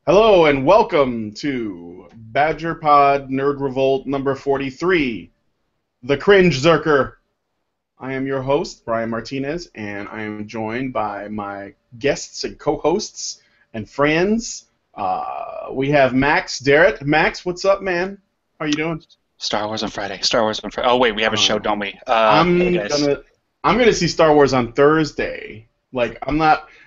Hello and welcome to Badger Pod Nerdrevolt number 43, the Cringezerker. I am your host, Brian Martinez, and I am joined by my guests and co-hosts and friends. We have Max Derrett. Max, what's up, man? How are you doing? Star Wars on Friday. Star Wars on Friday. Oh wait, we have a show, don't we? I'm hey guys. gonna see Star Wars on Thursday.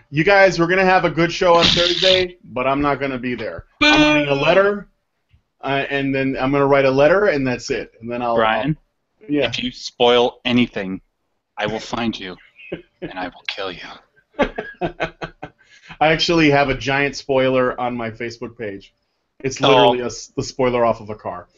You guys, we're gonna have a good show on Thursday, but I'm not gonna be there. I'm writing a letter, and then I'm gonna write a letter, and that's it. And then Brian, yeah. if you spoil anything, I will find you, and I will kill you. I actually have a giant spoiler on my Facebook page. It's literally the spoiler off of a car.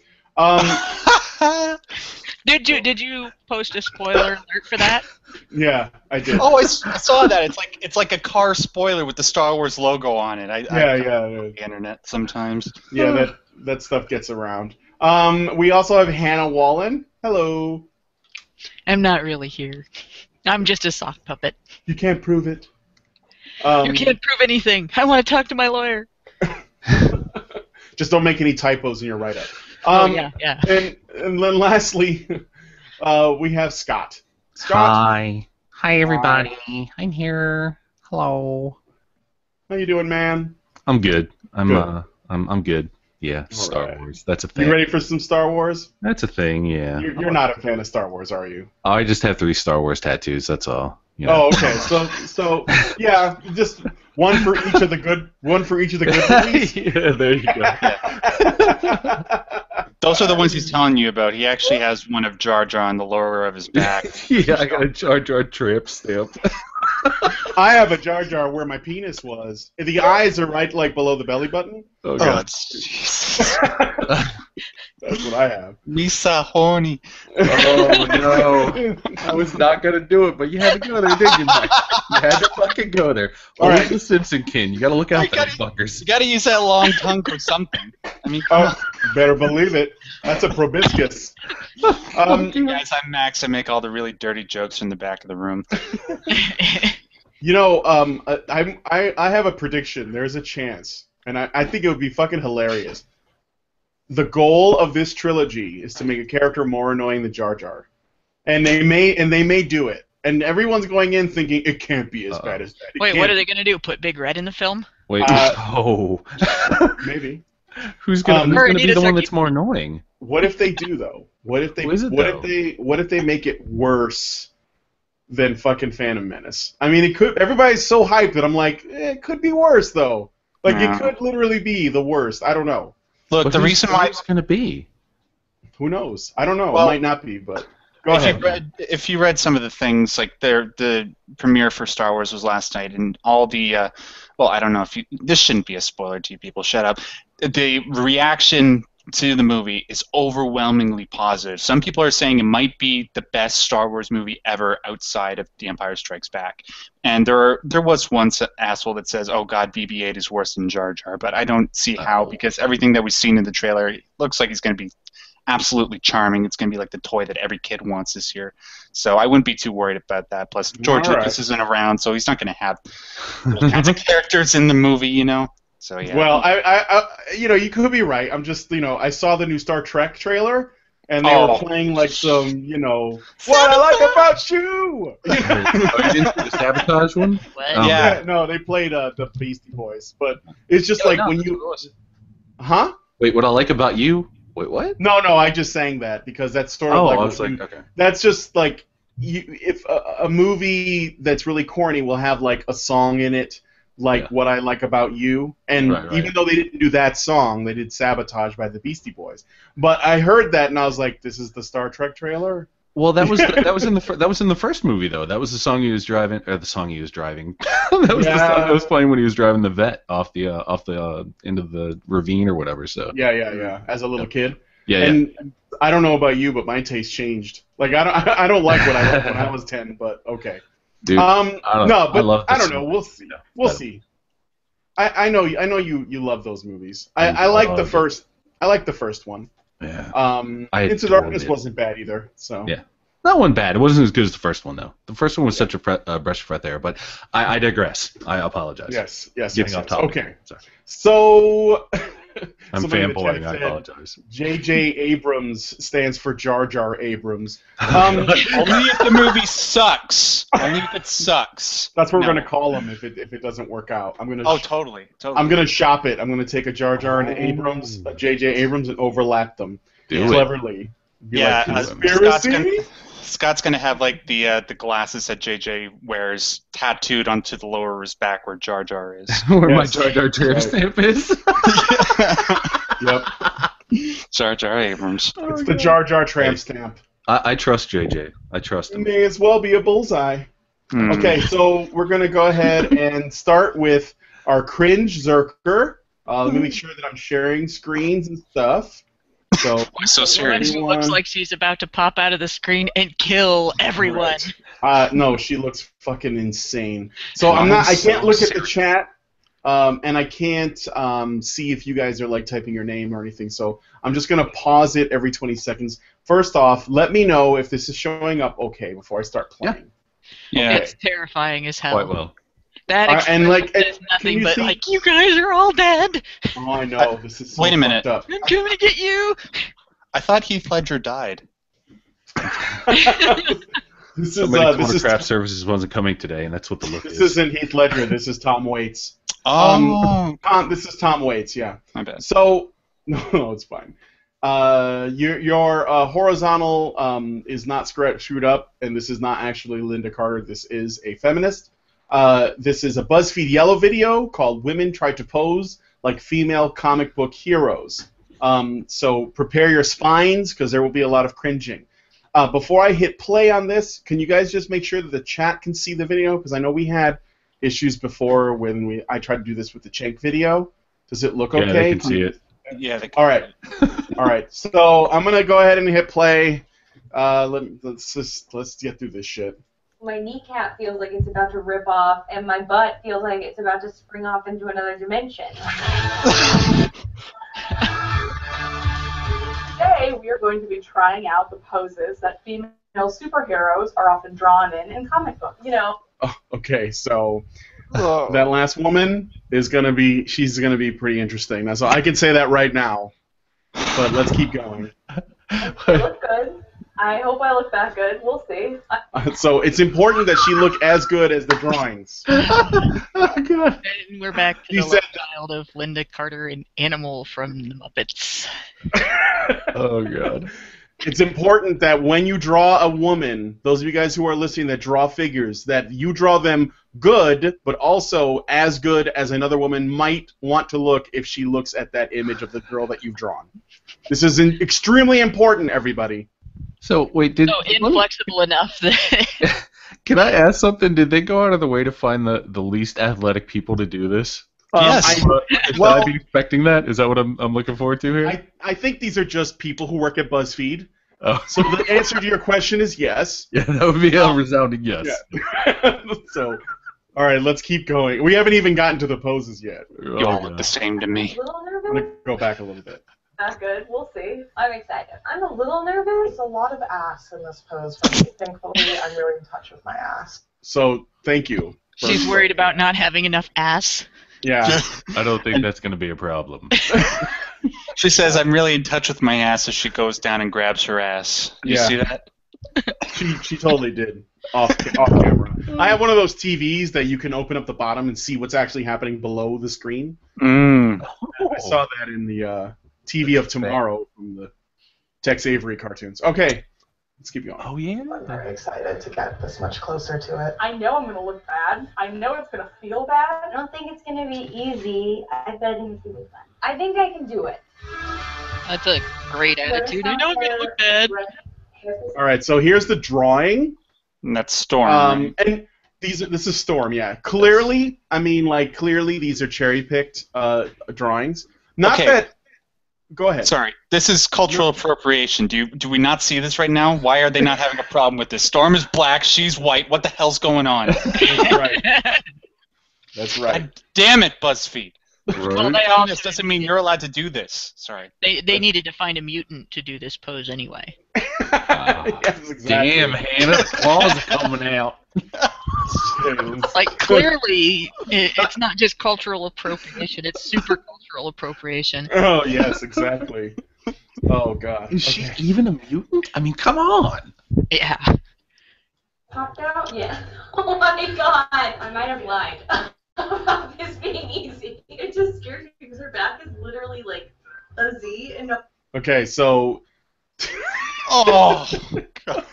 Did you post a spoiler alert for that? Yeah, I did. Oh, I saw that. It's like a car spoiler with the Star Wars logo on it. I yeah. The internet sometimes. Yeah, that stuff gets around. We also have Hannah Wallen. Hello. I'm not really here. I'm just a sock puppet. You can't prove it. You can't prove anything. I want to talk to my lawyer. Just don't make any typos in your write-up. Yeah. And then lastly, we have Scott. Scott. Hi everybody. I'm here. Hello. How you doing, man? I'm good. Good. I'm good. Yeah, Star right. Wars. That's a thing. You ready for some Star Wars? That's a thing, yeah. You're not a fan of Star Wars, are you? I just have 3 Star Wars tattoos, that's all. You know. Oh, okay. So yeah, just one for each of the good movies. Yeah, there you go. Those are the ones he's telling you about. He actually has one of Jar Jar on the lower of his back. Yeah, I got a Jar Jar trip stamped. I have a Jar Jar where my penis was. The eyes are right like below the belly button. Oh god. Jesus. That's what I have. Misa horny. Oh no. I was not gonna do it, but you had to go there, didn't you, Mike? You had to fucking go there. All Always right. the Simpson kin. You gotta look out for those fuckers. You gotta use that long tongue for something. I mean, Oh, better believe it. That's a proboscis. guys, I'm Max. I make all the really dirty jokes in the back of the room. You know, I have a prediction. There's a chance, and I think it would be fucking hilarious. The goal of this trilogy is to make a character more annoying than Jar Jar, and they may do it. And everyone's going in thinking it can't be as bad as that. Wait, what are they going to do? Put Big Red in the film? Wait, Maybe. Who's gonna be the one Sarkeesian. that's more annoying? What if they do though? What if they? Who is it, What if they make it worse than fucking Phantom Menace? I mean, it could. Everybody's so hyped that I'm like, it could be worse though. Like Yeah. it could literally be the worst. I don't know. Look, But the reason why it's gonna be. Who knows? I don't know. Well, it might not be, but go ahead. if you read some of the things, like the premiere for Star Wars was last night, and all the well, I don't know if this shouldn't be a spoiler to you people. Shut up. The reaction to the movie is overwhelmingly positive. Some people are saying it might be the best Star Wars movie ever outside of The Empire Strikes Back. And there was one asshole that says, "Oh God, BB-8 is worse than Jar Jar," but I don't see how, because everything that we've seen in the trailer, it looks like he's going to be absolutely charming. It's going to be like the toy that every kid wants this year. So I wouldn't be too worried about that. Plus, George All right. Lucas isn't around, so he's not going to have all kinds of characters in the movie, you know? So yeah. Well, I you could be right. I'm just, I saw the new Star Trek trailer, and they were playing like some, what I like about you. Oh, you didn't see the sabotage one? What? Yeah. No, they played the Beastie Boys, but it's just like when you, huh? Wait, what I like about you? Wait, what? No, I just sang that because that's sort of Oh, like I was like, okay. that's just like if a movie that's really corny will have like a song in it. Like What I Like About You, and Right. even though they didn't do that song, they did Sabotage by the Beastie Boys. But I heard that and I was like, this is the Star Trek trailer? That was in the first movie though. That was the song he was driving, or the song he was driving. That was the song that was playing when he was driving the vet off the end of the ravine or whatever. So Yeah. As a little kid. yeah. And I don't know about you, but my taste changed. Like I don't like what I liked when I was 10, but okay. Dude, I don't know. We'll see. Yeah. We'll see. I know you love those movies. I like the first. I like the first one. Yeah. Into Darkness wasn't bad either. So yeah. That one bad. It wasn't as good as the first one, though. The first one was such a breath of fresh air, but I digress. I apologize. Yes. Getting off topic. Okay. Sorry. So... I'm fanboying. I apologize. J.J. Abrams stands for Jar Jar Abrams. Only if the movie sucks. Only if it sucks. That's what we're gonna call him if it doesn't work out. I'm gonna. Totally. I'm gonna shop it. I'm gonna take a Jar Jar and an Abrams, a J.J. Abrams, and overlap them cleverly. Scott's gonna have like the glasses that JJ wears tattooed onto the lower of his back where Jar Jar is. Where my Jar Jar tramp stamp is. Yep. Jar Jar Abrams. It's the Jar Jar tramp stamp. I trust JJ. I trust him. It may as well be a bullseye. Okay, so we're gonna go ahead and start with our Cringezerker. Let me make sure that I'm sharing screens and stuff. So serious. She looks like she's about to pop out of the screen and kill everyone. Right. No, she looks fucking insane. So I can't look at the chat, and I can't see if you guys are like typing your name or anything. So I'm just gonna pause it every 20 seconds. First off, let me know if this is showing up okay before I start playing. Yeah. It's terrifying as hell. Quite well. That expression is nothing but like, you guys are all dead. Oh, I know. This is so wait a minute. fucked up. I'm coming to get you. I thought Heath Ledger died. This is craft services wasn't coming today, and that's what the look is. This isn't Heath Ledger. This is Tom Waits. This is Tom Waits. Yeah. My bad. So no, it's fine. Your horizontal is not screwed up, and this is not actually Linda Carter. This is a feminist. This is a Buzzfeed Yellow video called "Women Try to Pose Like Female Comic Book Heroes." So prepare your spines, because there will be a lot of cringing. Before I hit play on this, can you guys just make sure that the chat can see the video? Because I know we had issues before when I tried to do this with the Cenk video. Does it look okay? Yeah, they can see it. Yeah. All right. All right. So I'm gonna go ahead and hit play. Let's get through this shit. My kneecap feels like it's about to rip off, and my butt feels like it's about to spring off into another dimension. Today, we are going to be trying out the poses that female superheroes are often drawn in comic books. You know. Oh, okay, so that last woman is gonna be pretty interesting. Now, so I can say that right now, but let's keep going. They look good. I hope I look that good. We'll see. So it's important that she look as good as the drawings. Oh, God. And we're back to the love child of Linda Carter, an animal from the Muppets. Oh, God. It's important that when you draw a woman, those of you guys who are listening that draw figures, that you draw them good, but also as good as another woman might want to look if she looks at that image of the girl that you've drawn. This is extremely important, everybody. So wait, inflexible enough that can I ask something? Did they go out of the way to find the least athletic people to do this? Yes. Should I be expecting that? Is that what I'm looking forward to here? I think these are just people who work at BuzzFeed. Oh. So the answer to your question is yes. Yeah, that would be a resounding yes. Yeah. So, all right, let's keep going. We haven't even gotten to the poses yet. You all look the same to me. A little nervous? I'm gonna go back a little bit. Not good. We'll see. I'm excited. I'm a little nervous. There's a lot of ass in this pose for me. Thankfully, I'm really in touch with my ass. So, thank you. She's worried about not having enough ass. Yeah. I don't think that's going to be a problem. She says, "I'm really in touch with my ass," as she goes down and grabs her ass. You see that? She totally did. Off camera. I have one of those TVs that you can open up the bottom and see what's actually happening below the screen. Mm. I saw that in the TV of Tomorrow from the Tex Avery cartoons. Okay, let's keep going. Oh, yeah? I'm very excited to get this much closer to it. I know I'm going to look bad. I know it's going to feel bad. I don't think it's going to be easy. I bet it's going to be fun. I think I can do it. That's a great attitude. I know I'm going to look bad. All right, so here's the drawing. And that's Storm. And this is Storm, yeah. Clearly, these are cherry-picked drawings. Not that... Go ahead. Sorry, this is cultural appropriation. Do we not see this right now? Why are they not having a problem with this? Storm is black, she's white. What the hell's going on? That's right. That's right. God damn it, BuzzFeed. Well, This doesn't mean you're allowed to do this. Sorry. They needed to find a mutant to do this pose anyway. Yes, exactly. Damn, Hannah, the claws are coming out. Like, clearly, it's not just cultural appropriation, it's super cultural appropriation. Oh, yes, exactly. Oh, God. Is she even a mutant? I mean, come on. Yeah. Popped out? Yeah. Oh my god! I might have lied about this being easy. It just scares me because her back is literally like a Z and no. Okay, so... Oh. God.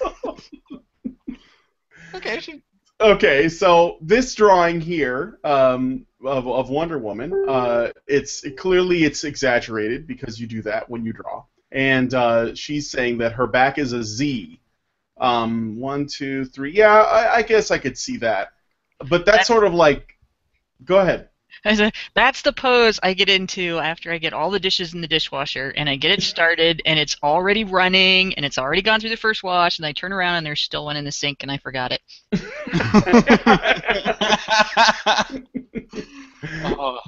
Okay, so this drawing here of Wonder Woman, it's exaggerated because you do that when you draw, and she's saying that her back is a Z. 1, 2, 3. Yeah, I guess I could see that, but that's sort of like. Go ahead. That's the pose I get into after I get all the dishes in the dishwasher, and I get it started, and it's already running, and it's already gone through the first wash, and I turn around, and there's still one in the sink, and I forgot it. Oh,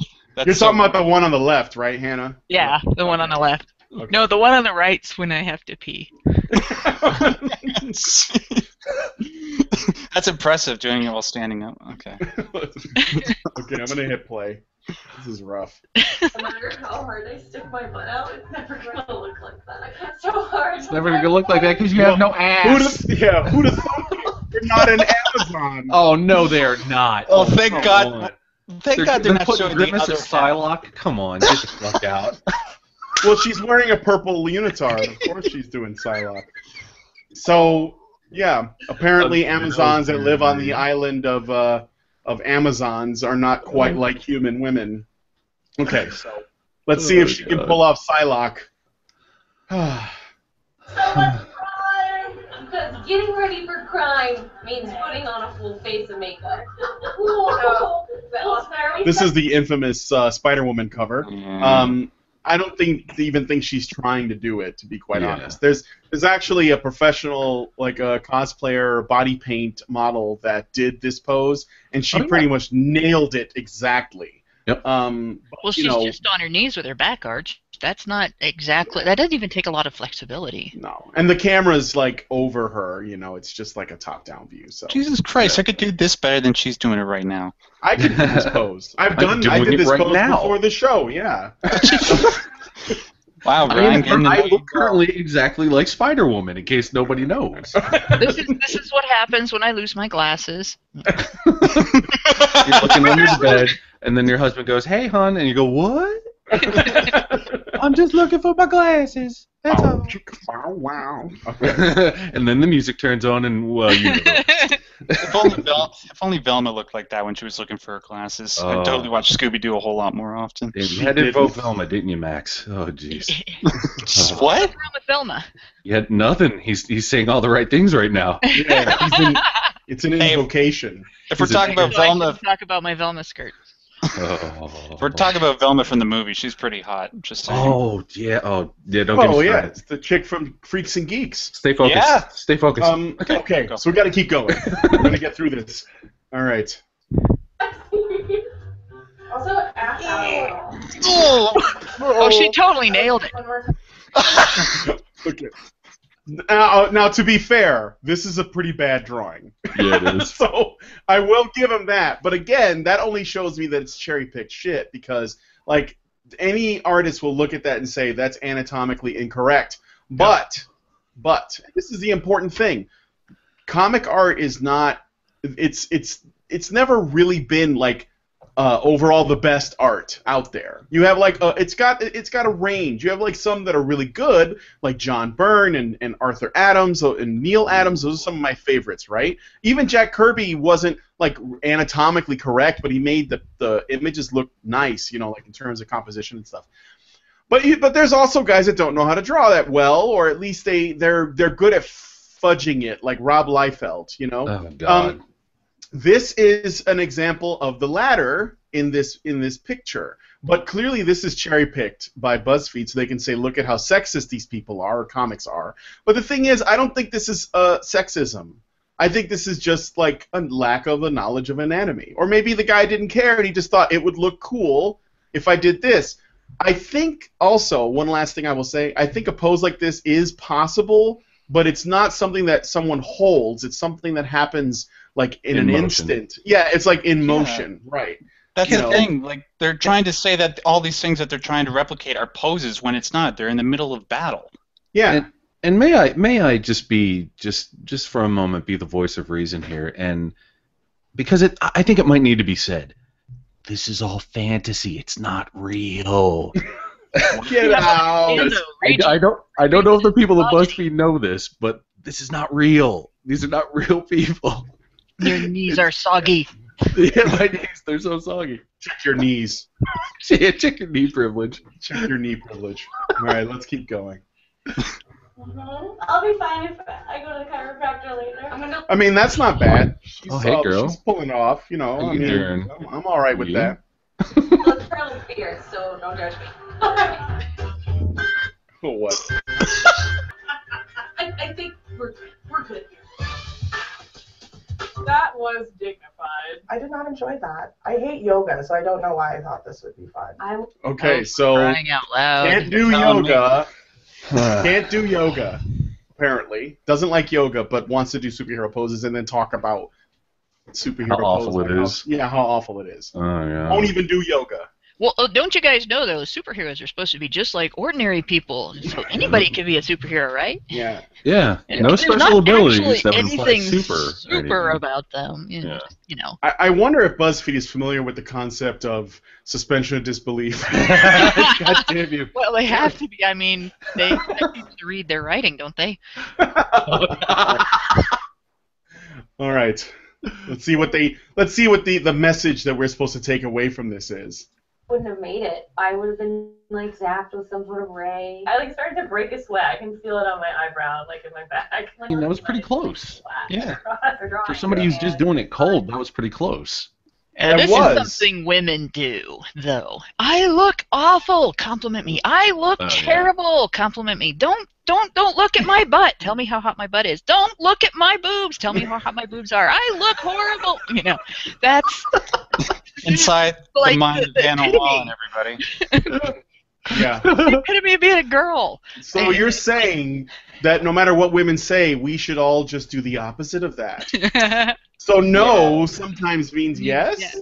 You're talking about the one on the left, right, Hannah? Yeah, the one on the left. Okay. No, the one on the right's when I have to pee. That's impressive, doing it while standing up. Okay. Okay, I'm gonna hit play. This is rough. No matter how hard I stick my butt out, it's never gonna look like that. I got so hard. It's never gonna look like that because you have no ass. Who'd have thought you're not an Amazon? Oh no, they're not. Oh, thank come God. on. Thank God they're not putting showing the Grimace other as Psylocke. Come on, get the fuck out. Well, she's wearing a purple unitard. Of course she's doing Psylocke. So, yeah, apparently Amazons that live on the island of Amazons are not quite like human women. Okay, so let's see if she can pull off Psylocke. So much crime! Because getting ready for crime means putting on a full face of makeup. Whoa. This is the infamous Spider-Woman cover. I don't even think she's trying to do it, to be quite honest. There's actually a professional, like a cosplayer body paint model that did this pose, and she pretty much nailed it exactly. Yep. Well, she's just on her knees with her back arched. That's not exactly. That doesn't even take a lot of flexibility. No, and the camera's like over her. It's just like a top-down view. So Jesus Christ, I could do this better than she's doing it right now. I could do this pose. I did this pose before the show. Yeah. Wow, Brian. I look currently exactly like Spider-Woman, in case nobody knows. This is what happens when I lose my glasses. You're looking under the bed, and then your husband goes, "Hey, hon," and you go, "What?" I'm just looking for my glasses. That's all. Wow. And then the music turns on, and well, you know. If only Velma looked like that when she was looking for her glasses. I'd totally watch Scooby-Doo a whole lot more often. You had to invoke Velma, didn't you, Max? Oh, jeez. What? What's wrong with Velma? You had nothing. He's saying all the right things right now. Yeah, it's an invocation. If we're talking about Velma, talk about my Velma skirt. If we're talking about Velma from the movie, she's pretty hot. Just saying. Oh yeah. Don't get me started. It's the chick from Freaks and Geeks. Stay focused. Yeah. Stay focused. Okay. So we got to keep going. We're gonna get through this. All right. Also, ass out. Oh, she totally nailed it. One more time. Okay. Now, to be fair, this is a pretty bad drawing. Yeah, it is. So I will give him that. But again, that only shows me that it's cherry-picked shit because, like, any artist will look at that and say that's anatomically incorrect. But this is the important thing. Comic art is not. It's never really been like. Overall the best art out there. You have like it's got a range. You have like some that are really good, like John Byrne and Arthur Adams and Neil Adams. Those are some of my favorites, right? Even Jack Kirby wasn't like anatomically correct, but he made the images look nice, like in terms of composition and stuff. But there's also guys that don't know how to draw that well, or at least they're good at fudging it, like Rob Liefeld, Oh God. This is an example of the latter in this picture, but clearly this is cherry-picked by Buzzfeed so they can say, look at how sexist these people are, or comics are. But the thing is, I don't think this is sexism. I think this is just like a lack of a knowledge of anatomy. Or maybe the guy didn't care and he just thought it would look cool if I did this. I think also, one last thing I will say, I think a pose like this is possible but it's not something that someone holds. It's something that happens like in an motion. instant. Yeah, it's like in motion, right? That's the thing. Like they're trying to say that all these things that they're trying to replicate are poses when it's not. They're in the middle of battle. Yeah. And may I just be just for a moment be the voice of reason here, and because I think it might need to be said. This is all fantasy. It's not real. Get out! I don't know if the people at BuzzFeed know this, but this is not real. These are not real people. Your knees are soggy. Yeah, my knees, they're so soggy. Check your knees. Yeah, check your knee privilege. Check your knee privilege. All right, let's keep going. I'll be fine if I go to the chiropractor later. I mean, that's not bad. Hey, girl. She's pulling it off, you know. How you doing? I'm all right with that. Well, it's probably fierce, so don't judge me. What? I think we're good here. That was dignified. I did not enjoy that. I hate yoga, so I don't know why I thought this would be fun. Okay, so Crying out loud. can't do yoga. Can't do yoga, apparently. Doesn't like yoga, but wants to do superhero poses and then talk about superhero How poses. awful it is. Yeah, how awful it is. Oh yeah. Won't even do yoga. Well, don't you guys know though? Superheroes are supposed to be just like ordinary people, so anybody can be a superhero, right? Yeah. Yeah. And No there's special not abilities actually that would imply anything super. or anything. about them. Yeah. You know. I wonder if BuzzFeed is familiar with the concept of suspension of disbelief. God damn you. Well, they have to be. I mean, they expect people to read their writing, don't they? All right. Let's see what the message that we're supposed to take away from this is. Wouldn't have made it. I would have been like zapped with some sort of ray. I like started to break a sweat. I can feel it on my eyebrow, like in my back. I mean, that was pretty close. Yeah. For somebody who's just doing it cold, that was pretty close. This is something women do, though. I look awful. Compliment me. I look terrible. Compliment me. Don't look at my butt. Tell me how hot my butt is. Don't look at my boobs. Tell me how hot my boobs are. I look horrible. You know, that's inside like the mind of Anna Wall, everybody. Yeah. the epitome of being a girl. So you're saying that no matter what women say, we should all just do the opposite of that. So no sometimes means yes?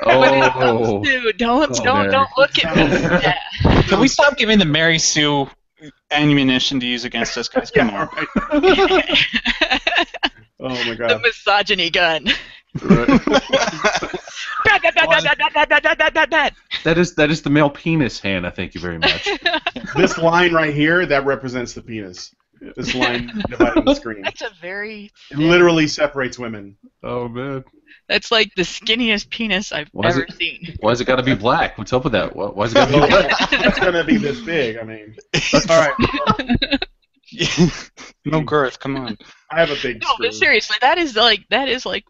Oh. Dude, don't look at me. Yeah. Can we stop giving the Mary Sue ammunition to use against us, guys? Come on. Right. Oh my god. The misogyny gun. That is the male penis hand. I thank you very much. This line right here, that represents the penis. This line dividing the screen. That's a very... It literally separates women. Oh man. That's like the skinniest penis I've ever seen. Why's it got to be black? What's up with that? Why's it got to be black? It's gonna be this big. I mean, all right. No girth. Come on. I have a big. No, but seriously, that is like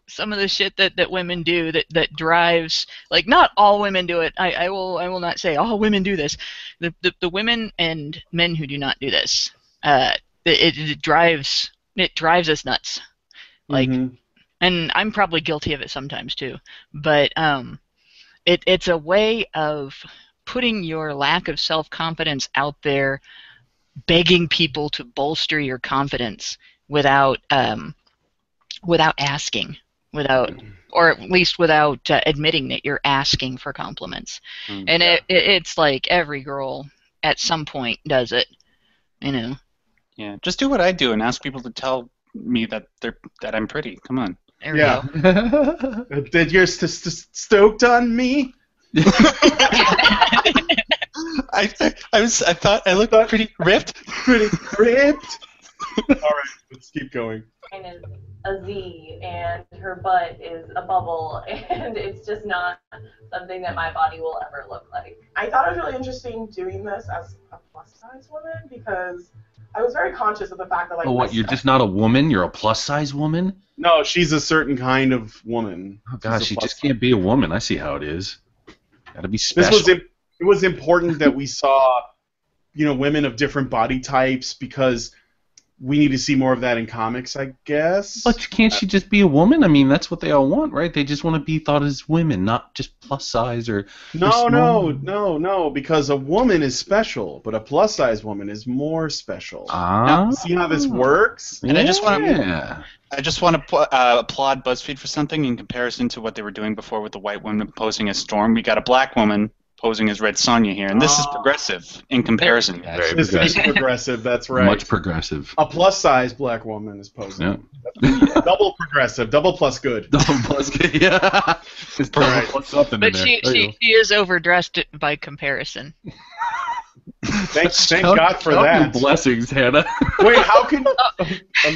some of the shit that women do that drives, like, not all women do it. I will not say all women do this. The women and men who do not do this, it drives us nuts. Like, and I'm probably guilty of it sometimes too. But it's a way of putting your lack of self-confidence out there, begging people to bolster your confidence without asking, or at least without admitting that you're asking for compliments. And it's like every girl at some point does it, you know. Yeah, just do what I do and ask people to tell me that I'm pretty. Come on. There we go. That you're stoked on me? I thought I looked pretty ripped. Pretty ripped. All right, let's keep going. Mine is a Z, and her butt is a bubble, and it's just not something that my body will ever look like. I thought it was really interesting doing this as a plus-size woman because I was very conscious of the fact that, like, Oh, what? You're just not a woman? You're a plus-size woman? No, she's a certain kind of woman. Oh God, she plus just can't be a woman. I see how it is. Got to be special. It was important that we saw, women of different body types because we need to see more of that in comics, I guess. But can't she just be a woman? I mean, that's what they all want, right? They just want to be thought as women, not just plus size or No, because a woman is special, but a plus size woman is more special. See how this works? And I just want to applaud Buzzfeed for something in comparison to what they were doing before with the white woman posing as Storm. We got a black woman posing as Red Sonja here, and this is progressive in comparison. This is progressive, that's right. Much progressive. A plus-size black woman is posing. Yeah. Double progressive, double plus good. Double plus good, yeah. It's right. Something but in there. she is overdressed by comparison. Thank God for that. Blessings, Hannah. Wait, how can...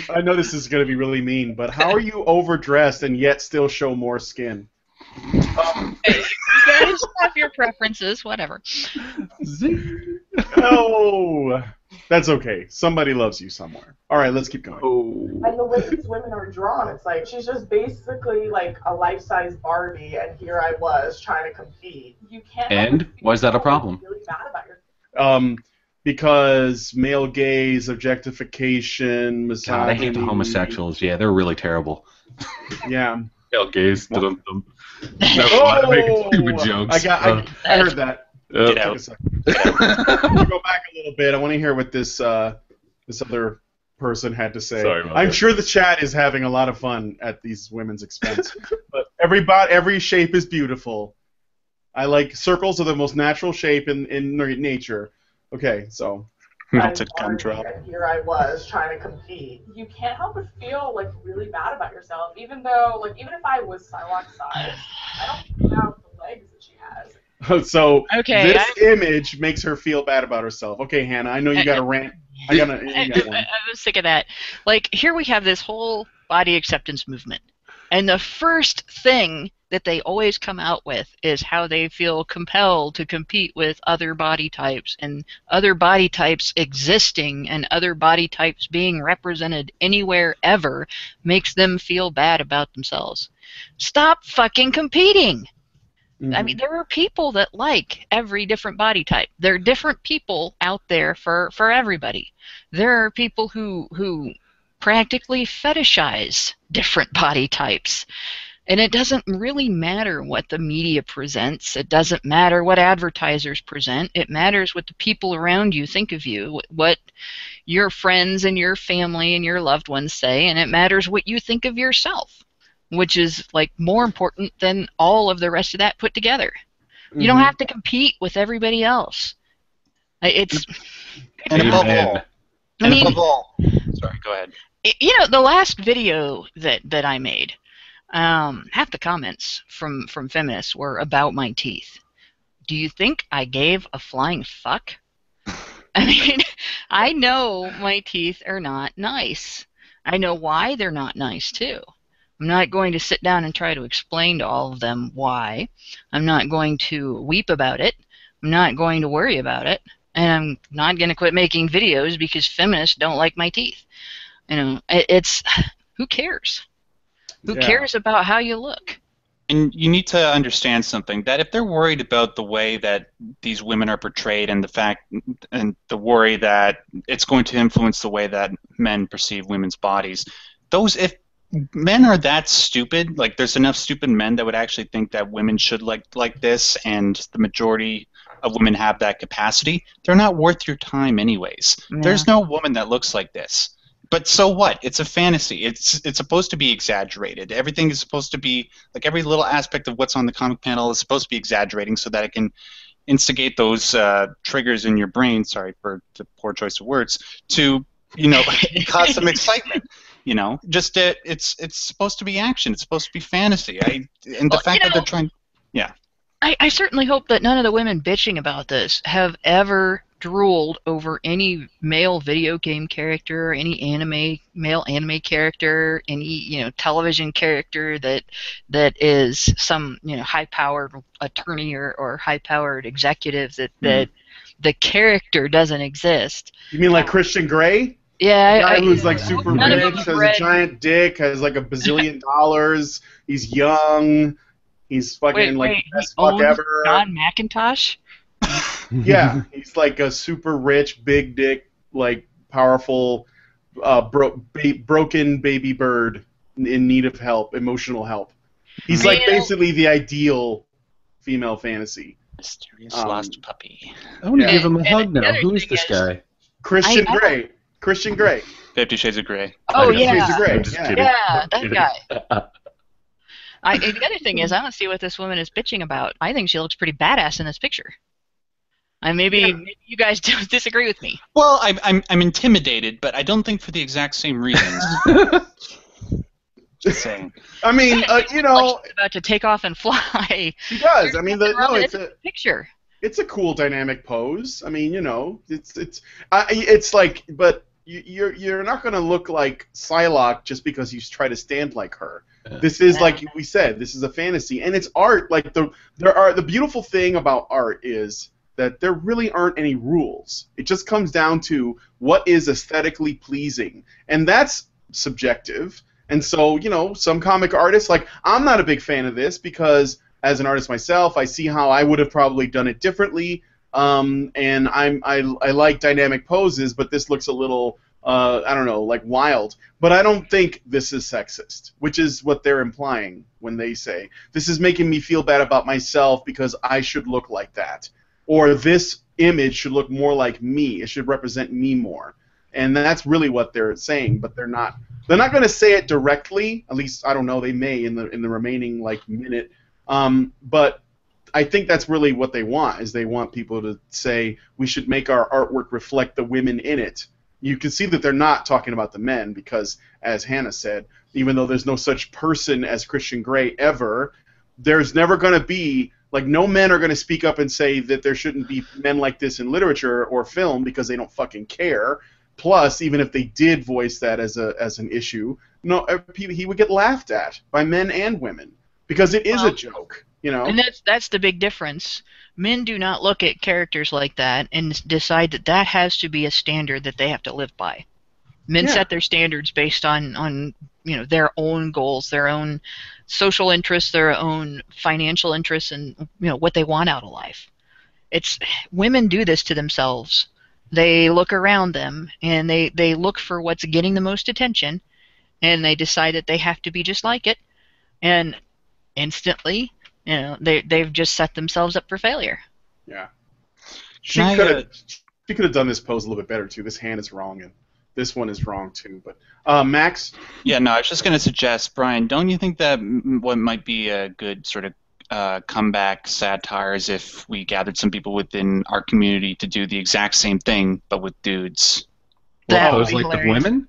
I know this is going to be really mean, but how are you overdressed and yet still show more skin? You guys have your preferences, whatever. Oh, that's okay. Somebody loves you somewhere. All right, let's keep going. And the way these women are drawn, it's like she's just basically like a life-size Barbie, and here I was trying to compete. You can't. And why is that a problem? Really bad about yourself. Because male gaze, objectifictation, misogyny. God, I hate the homosexuals. Yeah, they're really terrible. Yeah. Male gaze. Never mind, Oh! I'm making stupid jokes. I heard that. Get out. I'm gonna go back a little bit. I want to hear what this other person had to say. Sorry about I'm that. sure the chat is having a lot of fun at these women's expense. But every shape is beautiful. I like circles are the most natural shape in nature. Okay, so. Melted gumdrop. And here I was trying to compete. You can't help but feel like really bad about yourself, even though, like, even if I was Psylocke size, I don't have the legs that she has. So Okay, this image makes her feel bad about herself. Okay, Hannah, I know you got a rant. You got one. I was sick of that. Like, here we have this whole body acceptance movement. And the first thing that they always come out with is how they feel compelled to compete with other body types, and other body types existing and other body types being represented anywhere ever makes them feel bad about themselves. Stop fucking competing! Mm-hmm. I mean, there are people that like every different body type. There are different people out there for everybody. There are people who practically fetishize different body types. And it doesn't really matter what the media presents. It doesn't matter what advertisers present. It matters what the people around you think of you, what your friends and your family and your loved ones say, and it matters what you think of yourself, which is like more important than all of the rest of that put together. Mm-hmm. You don't have to compete with everybody else. It's and above all. I mean, above all. Sorry, go ahead. You know, the last video that I made, half the comments from feminists were about my teeth. Do you think I gave a flying fuck? I mean, I know my teeth are not nice. I know why they're not nice, too. I'm not going to sit down and try to explain to all of them why. I'm not going to weep about it. I'm not going to worry about it. And I'm not going to quit making videos because feminists don't like my teeth. You know, it's... Who cares? Who cares about how you look? And you need to understand something, that if they're worried about the way that these women are portrayed and the fact and the worry that it's going to influence the way that men perceive women's bodies, if men are that stupid, like there's enough stupid men that would actually think that women should like this, and the majority of women have that capacity, they're not worth your time anyways. Yeah. There's no woman that looks like this. But so what? It's a fantasy. It's supposed to be exaggerated. Everything is supposed to be, like every little aspect of what's on the comic panel is supposed to be exaggerating so that it can instigate those triggers in your brain, sorry for the poor choice of words, to, you know, cause some excitement. You know, just it's supposed to be action. It's supposed to be fantasy. And the fact that they're trying, yeah. I certainly hope that none of the women bitching about this have ever drooled over any male video game character, or any male anime character, any television character that is some high-powered attorney or high-powered executive that the character doesn't exist. You mean like Christian Grey? Yeah, the guy who's like super rich, has a giant dick, has like $1 bazillion. He's young. He's fucking like the best fuck ever. John McIntosh? Yeah, he's like a super rich, big dick, like powerful broken baby bird in need of help, emotional help. He's like Male- basically the ideal female fantasy. Mysterious lost puppy. I want to give him a and hug the now. other Who is thing this is- guy? Christian I- Grey. Christian Grey. 50 Shades of Grey. Oh, I know. yeah. Shades of Grey. I'm just Yeah. kidding. Yeah, I'm that kidding. guy. The other thing is, I don't see what this woman is bitching about. I think she looks pretty badass in this picture. Maybe you guys disagree with me. Well, I'm intimidated, but I don't think for the exact same reasons. Just saying. I mean, Like she's about to take off and fly. she does. I mean, There's nothing wrong with it's this picture. it's a cool dynamic pose. I mean, it's like, but you're not going to look like Psylocke just because you try to stand like her. Yeah. This is like we said, this is a fantasy, and it's art. Like the beautiful thing about art is that there really aren't any rules. It just comes down to what is aesthetically pleasing, and that's subjective. And so, some comic artists, like, I'm not a big fan of this because as an artist myself, I see how I would have probably done it differently. And I like dynamic poses, but this looks a little, I don't know, like wild. But I don't think this is sexist, which is what they're implying when they say, this is making me feel bad about myself because I should look like that. Or this image should look more like me. It should represent me more. And that's really what they're saying, but they're not going to say it directly. At least, I don't know, they may in the remaining, minute. But I think that's really what they want, is they want people to say we should make our artwork reflect the women in it. You can see that they're not talking about the men because, as Hannah said, even though there's no such person as Christian Grey ever, there's never going to be, no men are going to speak up and say that there shouldn't be men like this in literature or film because they don't fucking care. Plus, even if they did voice that as an issue, he would get laughed at by men and women because it is a joke, And that's the big difference. Men do not look at characters like that and decide that has to be a standard that they have to live by. Men set their standards based on their own goals, their own social interests, their own financial interests, and what they want out of life. Women do this to themselves. They look around them and they look for what's getting the most attention, and they decide that they have to be just like it, and instantly, they've just set themselves up for failure. Yeah. She could have done this pose a little bit better too. This hand is wrong, and this one is wrong too. But Max? Yeah, no, I was just going to suggest, Brian, don't you think that what might be a good sort of comeback satire is if we gathered some people within our community to do the exact same thing, but with dudes? That would Pose be like the hilarious. women?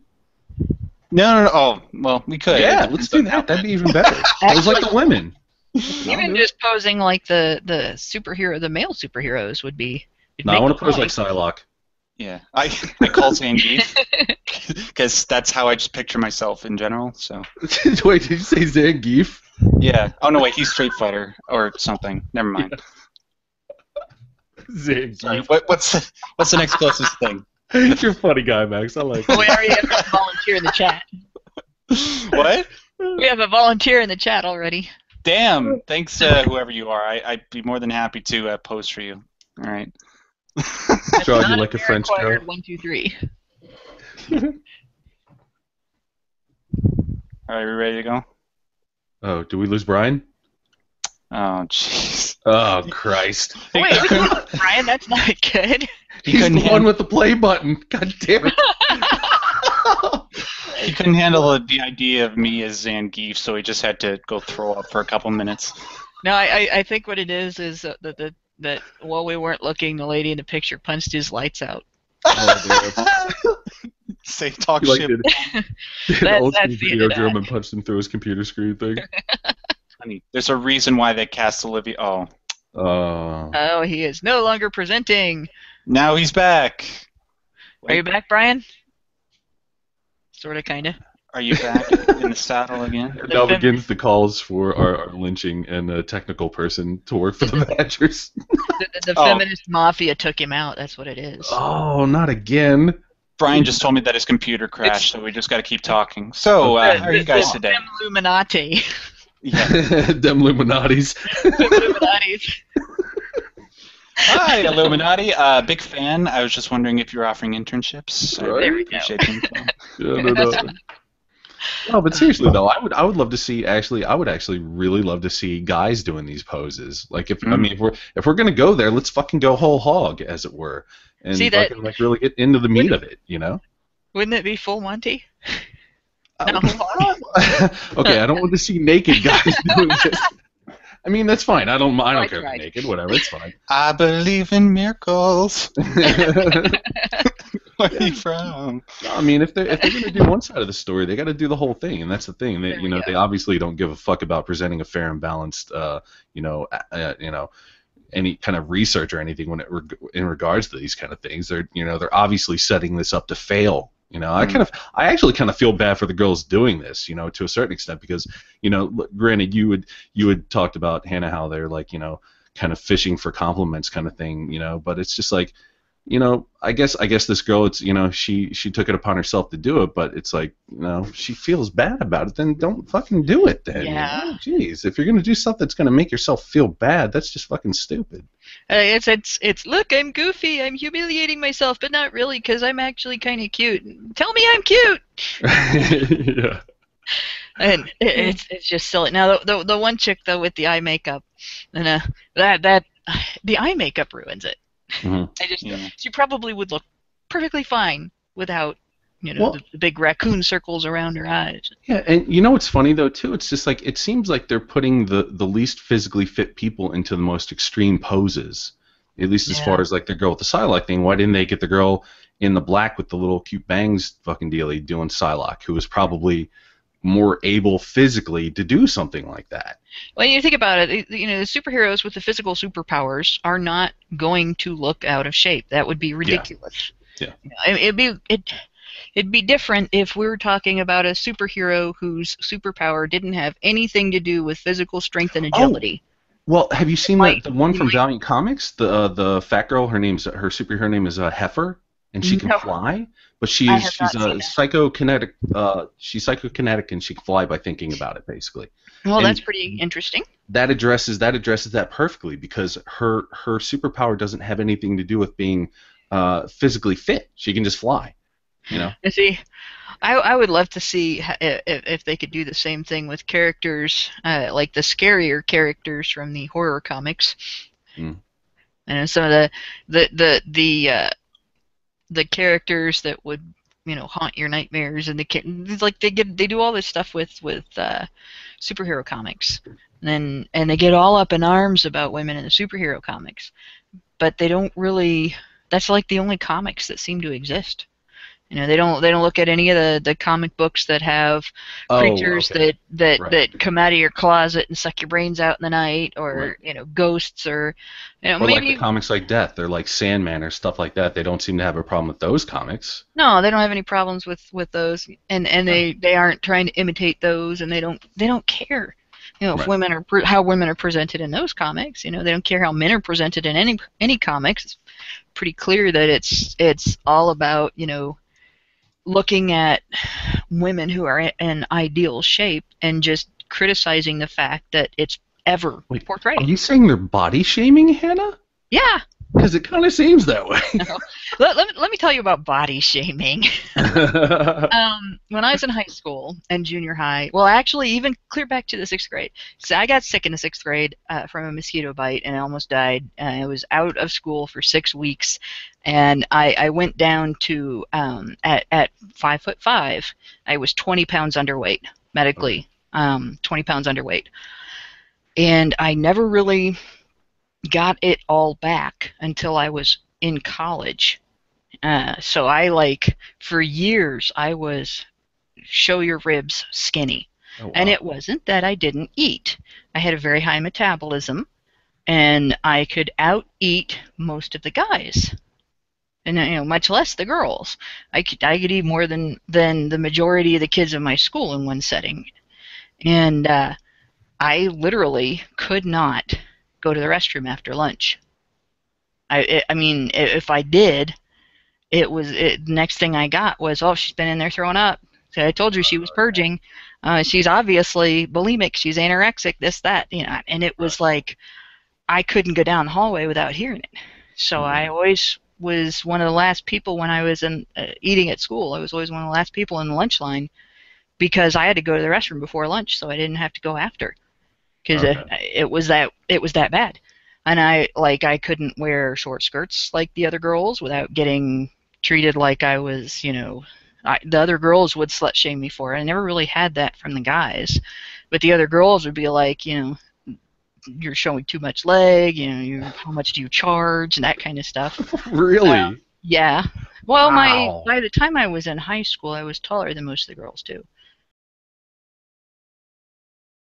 No. Oh, well, we could. Yeah, let's do that. That'd be even better. Pose like the women. Even just posing like the superhero, the male superheroes would be. No, I want to pose like Psylocke. Yeah, I call Zangief because that's how I just picture myself in general. So. Wait, did you say Zangief? Yeah. Oh no, wait, he's Street Fighter or something. Never mind. Zangief. Sorry. What's the next closest thing? You're a funny guy, Max. I like We it. already have a volunteer in the chat. What? We have a volunteer in the chat already. Damn. Thanks, whoever you are. I'd be more than happy to pose for you. All right. Draw you Not like a French girl. required 1, 2, 3. All right, we ready to go? Oh, did we lose Brian? Oh, jeez. Oh, Christ. Wait, Brian, that's not good. He's couldn't the one with the play button. God damn it. He couldn't handle the idea of me as Zangief, so he just had to go throw up for a couple minutes. No, I think what it is that while we weren't looking, the lady in the picture punched his lights out. Oh, Say talk you like shit. the old That's school the end of Videodrome that. and punched him through his computer screen thing. Honey, there's a reason why they cast Olivia. Oh, Oh, he is no longer presenting. now he's back. Are you back, Brian? Sorta, kinda. Are you back in the saddle again? Now begins the calls for our lynching and a technical person to work for the Badgers. The feminist mafia took him out. That's what it is. Oh, not again. Brian just told me that his computer crashed, so we just got to keep talking. So, how are you guys today? Them Illuminati. Yeah. Them Illuminatis. Illuminatis. Hi, Illuminati. Big fan. I was just wondering if you're offering internships. I Right. really There we go. appreciate the info. Yeah, no. No, but seriously though, I would love to see I would actually really love to see guys doing these poses. Like if we're gonna go there, let's fucking go whole hog, as it were, and See that? fucking like really get into the meat of it, you know? Wouldn't it be full Monty? No. Okay, I don't want to see naked guys doing this. I mean, that's fine. I don't care if they're naked. Whatever, it's fine. I believe in miracles. Where are you from? No, I mean, if they're gonna do one side of the story, they got to do the whole thing, and that's the thing. They, they obviously don't give a fuck about presenting a fair and balanced, any kind of research or anything in regards to these kind of things. They're obviously setting this up to fail. I actually kind of feel bad for the girls doing this, to a certain extent, because, granted, you had talked about, Hannah, how they're like, kind of fishing for compliments kind of thing, but it's just like, I guess this girl, it's, she took it upon herself to do it, but it's like, she feels bad about it, then don't fucking do it then. Yeah. Jeez, if you're going to do something that's going to make yourself feel bad, that's just fucking stupid. It's look, I'm goofy, I'm humiliating myself, but not really, because I'm actually kind of cute. Tell me I'm cute! Yeah. And it's just silly. Now, the one chick, though, with the eye makeup, and that the eye makeup ruins it. Mm-hmm. She probably would look perfectly fine without, the big raccoon circles around her eyes. Yeah, and what's funny though too? It's just like it seems like they're putting the least physically fit people into the most extreme poses. At least as far as like the girl with the Psylocke thing. Why didn't they get the girl in the black with the little cute bangs fucking dealie doing Psylocke, who was probably more able physically to do something like that? When you think about it, the superheroes with the physical superpowers are not going to look out of shape. That would be ridiculous. Yeah. It'd be different if we were talking about a superhero whose superpower didn't have anything to do with physical strength and agility. Well, have you seen the one from Valiant Comics? The fat girl. Her superhero name is Heifer, and she can fly. But she's psychokinetic. She's psychokinetic, and she can fly by thinking about it, basically. Well, that's pretty interesting. That addresses that perfectly, because her superpower doesn't have anything to do with being physically fit. She can just fly. You see, I would love to see if they could do the same thing with characters like the scarier characters from the horror comics, and some of the characters that would haunt your nightmares, and they do all this stuff with superhero comics, and they get all up in arms about women in the superhero comics, but they don't really. That's like the only comics that seem to exist. They don't look at any of the comic books that have creatures that come out of your closet and suck your brains out in the night, or ghosts, or maybe like the comics like Death, or like Sandman or stuff like that. They don't seem to have a problem with those comics. No, they don't have any problems with those, and they aren't trying to imitate those, and they don't care. If women are how women are presented in those comics. They don't care how men are presented in any comics. It's pretty clear that it's all about looking at women who are in ideal shape and just criticizing the fact that it's ever portrayed. Are you saying they're body shaming, Hannah? Yeah. Because it kind of seems that way. No. Let me tell you about body shaming. When I was in high school and junior high, well, actually, even clear back to the 6th grade. So I got sick in the 6th grade from a mosquito bite, and I almost died. I was out of school for 6 weeks, and I went down to at 5'5", I was 20 pounds underweight medically, 20 pounds underweight, and I never really got it all back until I was in college. So I for years I was show your ribs skinny. Oh, wow. And it wasn't that I didn't eat. I had a very high metabolism, and I could out-eat most of the guys, and much less the girls. I could eat more than the majority of the kids in my school in one setting, and I literally could not go to the restroom after lunch. I mean, if I did, the next thing I got was, oh, she's been in there throwing up. So I told her she was purging. She's obviously bulimic. She's anorexic. This, that, and it was like I couldn't go down the hallway without hearing it. So I always was one of the last people when I was eating at school. I was always one of the last people in the lunch line because I had to go to the restroom before lunch, so I didn't have to go after. Because it was that bad, and I couldn't wear short skirts like the other girls without getting treated like I was, the other girls would slut shame me for it. I never really had that from the guys, but the other girls would be like, you're showing too much leg, how much do you charge, and that kind of stuff. Really? Yeah. Well, Wow. by the time I was in high school, I was taller than most of the girls too.